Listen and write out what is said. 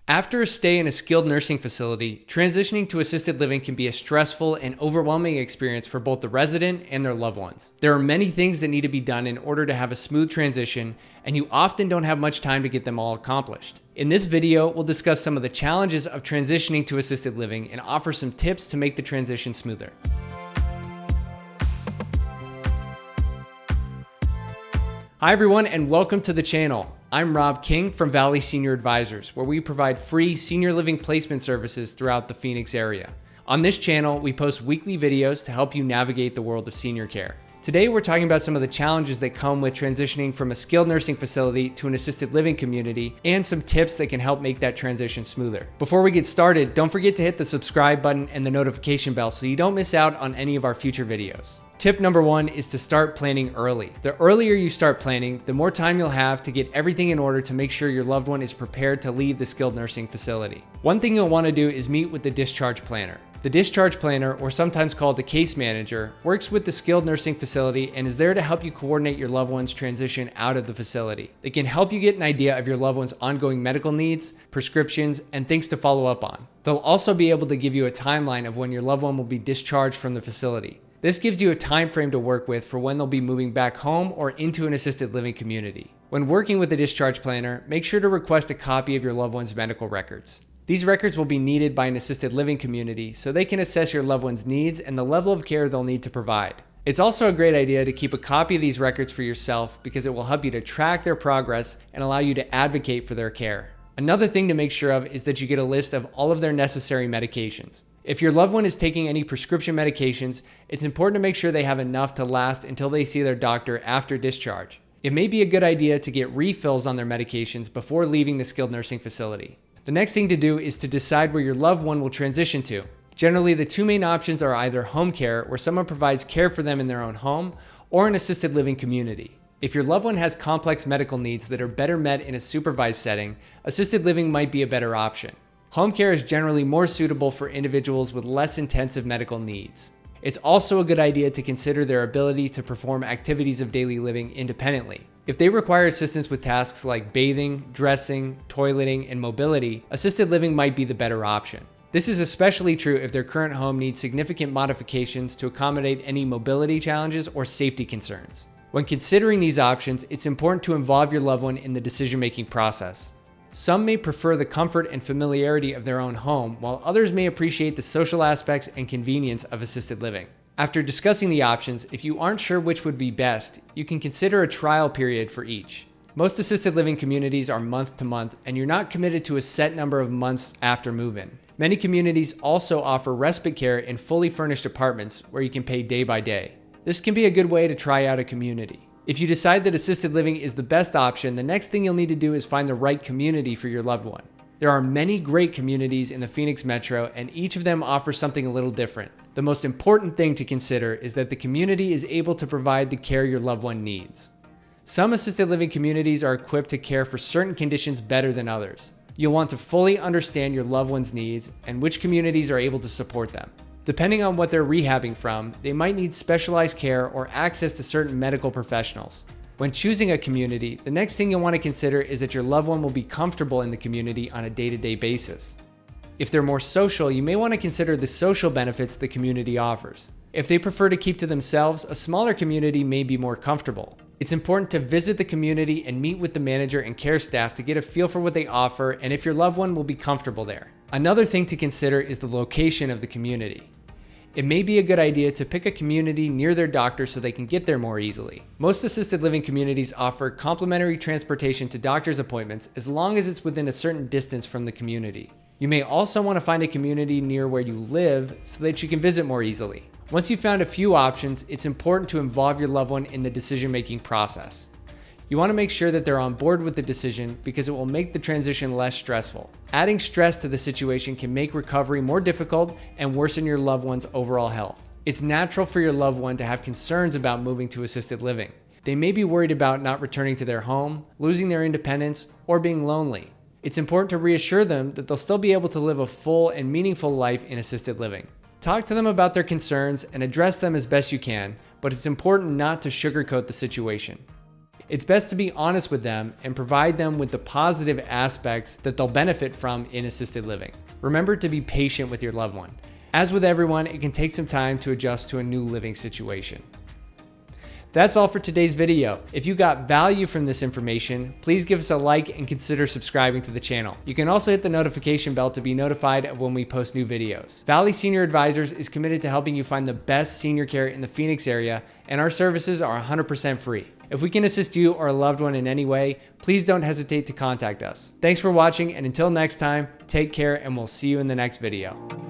After a stay in a skilled nursing facility, transitioning to assisted living can be a stressful and overwhelming experience for both the resident and their loved ones. There are many things that need to be done in order to have a smooth transition, and you often don't have much time to get them all accomplished. In this video, we'll discuss some of the challenges of transitioning to assisted living and offer some tips to make the transition smoother. Hi everyone, and welcome to the channel. I'm Rob King from Valley Senior Advisors, where we provide free senior living placement services throughout the Phoenix area. On this channel, we post weekly videos to help you navigate the world of senior care. Today, we're talking about some of the challenges that come with transitioning from a skilled nursing facility to an assisted living community and some tips that can help make that transition smoother. Before we get started, don't forget to hit the subscribe button and the notification bell so you don't miss out on any of our future videos. Tip number one is to start planning early. The earlier you start planning, the more time you'll have to get everything in order to make sure your loved one is prepared to leave the skilled nursing facility. One thing you'll want to do is meet with the discharge planner. The discharge planner, or sometimes called the case manager, works with the skilled nursing facility and is there to help you coordinate your loved one's transition out of the facility. They can help you get an idea of your loved one's ongoing medical needs, prescriptions, and things to follow up on. They'll also be able to give you a timeline of when your loved one will be discharged from the facility. This gives you a time frame to work with for when they'll be moving back home or into an assisted living community. When working with a discharge planner, make sure to request a copy of your loved one's medical records. These records will be needed by an assisted living community so they can assess your loved one's needs and the level of care they'll need to provide. It's also a great idea to keep a copy of these records for yourself because it will help you to track their progress and allow you to advocate for their care. Another thing to make sure of is that you get a list of all of their necessary medications. If your loved one is taking any prescription medications, it's important to make sure they have enough to last until they see their doctor after discharge. It may be a good idea to get refills on their medications before leaving the skilled nursing facility. The next thing to do is to decide where your loved one will transition to. Generally, the two main options are either home care, where someone provides care for them in their own home, or an assisted living community. If your loved one has complex medical needs that are better met in a supervised setting, assisted living might be a better option. Home care is generally more suitable for individuals with less intensive medical needs. It's also a good idea to consider their ability to perform activities of daily living independently. If they require assistance with tasks like bathing, dressing, toileting, and mobility, assisted living might be the better option. This is especially true if their current home needs significant modifications to accommodate any mobility challenges or safety concerns. When considering these options, it's important to involve your loved one in the decision-making process. Some may prefer the comfort and familiarity of their own home, while others may appreciate the social aspects and convenience of assisted living. After discussing the options, if you aren't sure which would be best, you can consider a trial period for each. Most assisted living communities are month to month, and you're not committed to a set number of months after move-in. Many communities also offer respite care in fully furnished apartments where you can pay day by day. This can be a good way to try out a community. If you decide that assisted living is the best option, the next thing you'll need to do is find the right community for your loved one. There are many great communities in the Phoenix Metro, and each of them offers something a little different. The most important thing to consider is that the community is able to provide the care your loved one needs. Some assisted living communities are equipped to care for certain conditions better than others. You'll want to fully understand your loved one's needs and which communities are able to support them. Depending on what they're rehabbing from, they might need specialized care or access to certain medical professionals. When choosing a community, the next thing you'll want to consider is that your loved one will be comfortable in the community on a day-to-day basis. If they're more social, you may want to consider the social benefits the community offers. If they prefer to keep to themselves, a smaller community may be more comfortable. It's important to visit the community and meet with the manager and care staff to get a feel for what they offer and if your loved one will be comfortable there. Another thing to consider is the location of the community. It may be a good idea to pick a community near their doctor so they can get there more easily. Most assisted living communities offer complimentary transportation to doctor's appointments as long as it's within a certain distance from the community. You may also want to find a community near where you live so that you can visit more easily. Once you've found a few options, it's important to involve your loved one in the decision-making process. You want to make sure that they're on board with the decision because it will make the transition less stressful. Adding stress to the situation can make recovery more difficult and worsen your loved one's overall health. It's natural for your loved one to have concerns about moving to assisted living. They may be worried about not returning to their home, losing their independence, or being lonely. It's important to reassure them that they'll still be able to live a full and meaningful life in assisted living. Talk to them about their concerns and address them as best you can, but it's important not to sugarcoat the situation. It's best to be honest with them and provide them with the positive aspects that they'll benefit from in assisted living. Remember to be patient with your loved one. As with everyone, it can take some time to adjust to a new living situation. That's all for today's video. If you got value from this information, please give us a like and consider subscribing to the channel. You can also hit the notification bell to be notified of when we post new videos. Valley Senior Advisors is committed to helping you find the best senior care in the Phoenix area, and our services are 100% free. If we can assist you or a loved one in any way, please don't hesitate to contact us. Thanks for watching, and until next time, take care, and we'll see you in the next video.